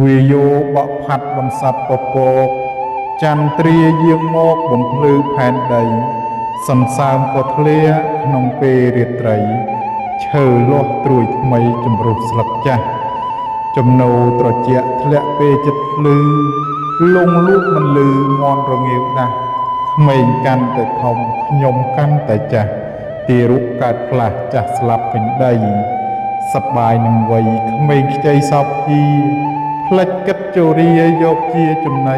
វាយោបក់ផាត់បន្សាប់ពពកចន្ទ្រាយាងមកបំភ្លឺផែនដីសន្សើមក៏ធ្លាក្នុងពេលរាត្រីឈើលាស់ត្រួយថ្មីចម្រុះស្លឹកចាស់ចំណោត្រជាក់ធ្លាក់ពេលចិត្តភ្លឺលងលូកមិនលឺមន់រងាវដាស់ក្មេងកាន់តែធំខ្ញុំកាន់តែចាស់ទីរុកកើតផ្លាស់ចាស់ស្លាប់ពេញដីសប្បាយនឹងវ័យក្មេងខ្ចីសោកជីផ្លិចគិតជរាយកជាចំណៃ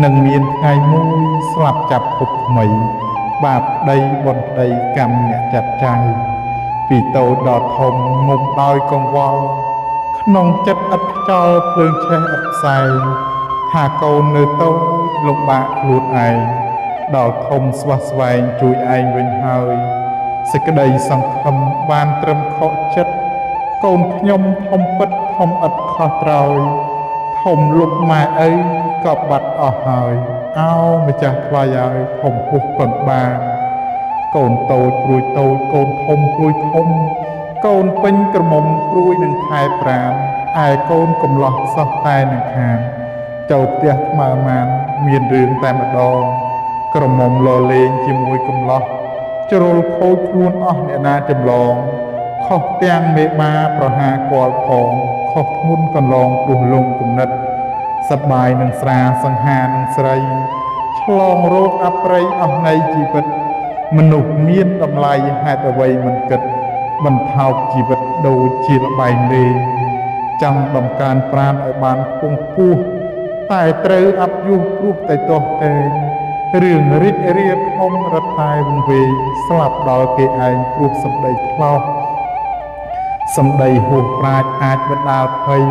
នឹងមានថ្ងៃមួយស្លាប់ចាប់ភពថ្មីបាបដីបនដីកម្មអ្នកចាត់ចៅពីតូចដល់ធំងុំដោយកង្វល់ក្នុងចិត្តឥតខ្យល់ភ្លើងឆេះឥតផ្សែងថាកូននៅតូចលំបាកខ្លួនឯងដល់ធំស្វះស្វែងជួយឯងវិញហើយសេចក្តីសង្ឃឹមបានត្រឹមខកចិត្តកូនខ្ញុំធំពិតធំឥតខុសត្រូវធំលុបម៉ែអីក៏បាត់អស់ហើយអោម្ចាស់ថ្លៃហើយធំពុះពឹងបានកូនតូចព្រួយតូចកូនធំព្រួយធំកូនពេញក្រមុំព្រួយនឹងខែប្រាំឯកូនកំឡោះសោះតែនឹងខាងចូលផ្ទះថ្មើរម៉ានមានរឿងតែម្ដងក្រមុំលលេងជាមួយកំឡោះជ្រុលខូចខ្លួនអស់អ្នកណាចម្លងខុសទាំងមេបាប្រហាគាល់ផងខុសធ្ងន់កន្លងព្រោះលងគំនិតសប្បាយនឹងស្រាសង្ហានឹងស្រីឆ្លងរោគអប្រ័យអស់នៃជីវិតមនុស្សមានតម្លៃហេតុអ្វីមិនគិតបន្ថោកជីវិតដូចជាល្បែងលេងចង់ដំកើងប្រាណឲ្យបានខ្ពង់ខ្ពស់តែត្រូវអត់យុះព្រោះតែទាស់តែងរឿងរិចរាធំរត់តែវង្វេងស្លាប់ដល់គេឯងព្រោះសម្ដីថ្លោះសម្ដីហួសប្រាជ្ញអាចបណ្ដាលភ័យ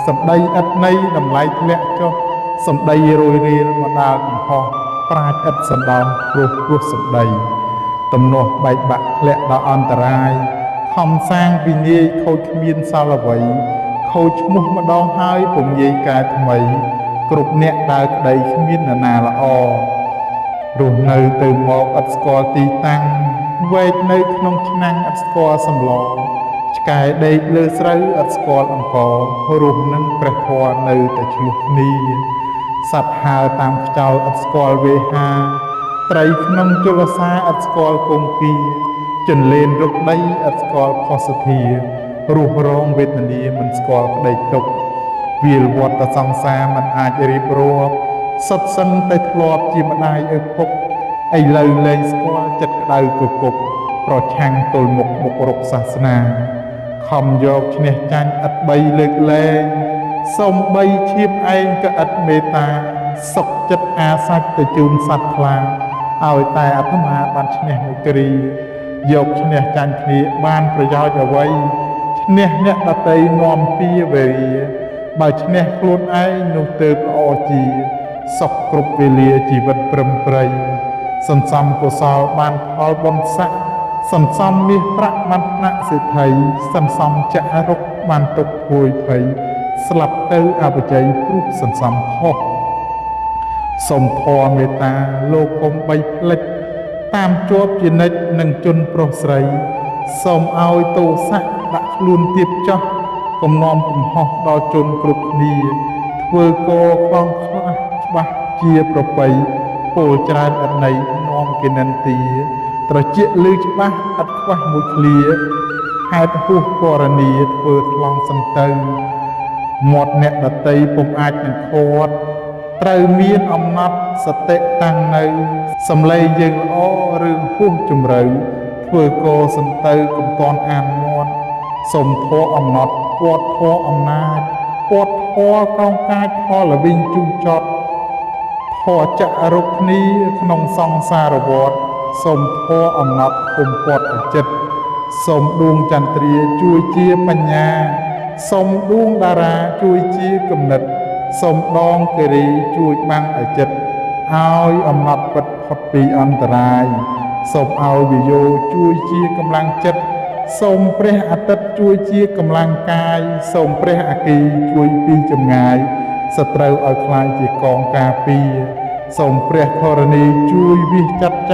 សម្ដីឥតន័យតម្លៃធ្លាក់ចុះសម្ដីរយរាលបណ្ដាលកំហុសប្រាជ្ញឥតសណ្ដោសព្រោះសម្ដីទំនាស់បែកបាក់ធ្លាក់ដល់អន្តរាយខំសាងវិញ្ញាយខូចគ្មានសល់អ្វីខូចឈ្មោះម្ដងហើយពុំយាយកែថ្មីគ្រប់អ្នកដើរក្តីគ្មាននរណាល្អរស់នៅទៅមកឥតស្គាល់ទីតាំងវែកនៅក្នុងឆ្នាំងឥតស្គាល់សម្លឆ្កែដេកលើស្រូវឥតស្គាល់អង្កររស់នឹងព្រះធម៌នៅតែឆ្លោះគ្នាសត្វហើរតាមខ្យល់ឥតស្គាល់វេហាត្រីក្នុងជលសាឥតស្គាល់គង្គាចន្លេនរុកដីឥតស្គាល់ផុសធារស់រងវេទនាមិនស្គាល់ក្តីទុក្ខវាលវត្តសង្សារមិនអាចរៀបរាប់សុទ្ធសឹងតែធ្លាប់ជាម្ដាយឪពុកឥឡូវលែងស្គាល់ចិត្តក្តៅគគុកប្រឆាំងទល់មុខមុខរកសាសនាខំយកឈ្នះចាញ់ឥតបីលើកលែងសំបីឈៀបឯងក៏ឥតមេត្តាសុខចិត្តអាសាច់ទៅជូនសត្វខ្លាឲ្យតែអាត្មាបានឈ្នះមួយគ្រាយកឈ្នះចាញ់គ្នាបានប្រយោជន៍អ្វីឈ្នះអ្នកដតីនាំពីវេរាបើឈ្នះខ្លួនឯងនោះទើបល្អជាសុខគ្រប់វេលាជីវិតព្រឹមប្រៃសន្សំកុសលបានផលបុណ្យស័ក្តិសន្សំមាសប្រាក់បានថ្នាក់សេដ្ឋីសន្សំចរុកបានទុកភួយភ័យស្លាប់ទៅអបជ័យព្រោះសន្សំខុសសូមធម៌មេត្តាលោកកុំបីផ្លិចតាមជាប់ជានិច្ចនឹងជនប្រុសស្រីសូមឲ្យទោសៈដាក់ខ្លួនទៀបចោះកុំនាំកំហុសដល់ជនគ្រប់គ្នាធ្វើកខ្លងខ្លះច្បាស់ជាប្រពៃពលច្រើនអត់ន័យនាំគេនិន្ទាត្រជាលឺច្បាស់ឥតខ្វះមួយឃ្លាហេតុហួសពរនីធ្វើខ្លងសន្ទៅមាត់អ្នកដតីពុំអាចនឹងខាត់ត្រូវមានអំណត់សតិតាំងនៅសំឡេងយើងល្អរឿងហួសជំរឿធ្វើកសន្ទៅកុំតន់អានមាត់សូមធម៌អំណត់ពាត់ធម៌អំណាចពាត់ធម៌កោងកាចផលវិញជូរចត់ធម៌ចរុកគ្នាក្នុងសង្សារវដ្តសូមធម៌អំណត់គុំពាត់ឲ្យចិត្តសូមដួងចន្ទ្រាជួយជាបញ្ញាសូមដួងតារាជួយជាគំនិតសូមដងគិរីជួយបាំងឲ្យចិត្តឲ្យអំណត់ពិតផុតពីអន្តរាយសូមឲ្យវិយោជួយជាកម្លាំងចិត្តសូមព្រះអាទិត្យជួយជាកម្លាំងកាយសូមព្រះអគ្គីជួយពីចម្ងាយសត្រូវឲ្យខ្លាយជាកងការពារសូមព្រះធរណីជួយវិះចាត់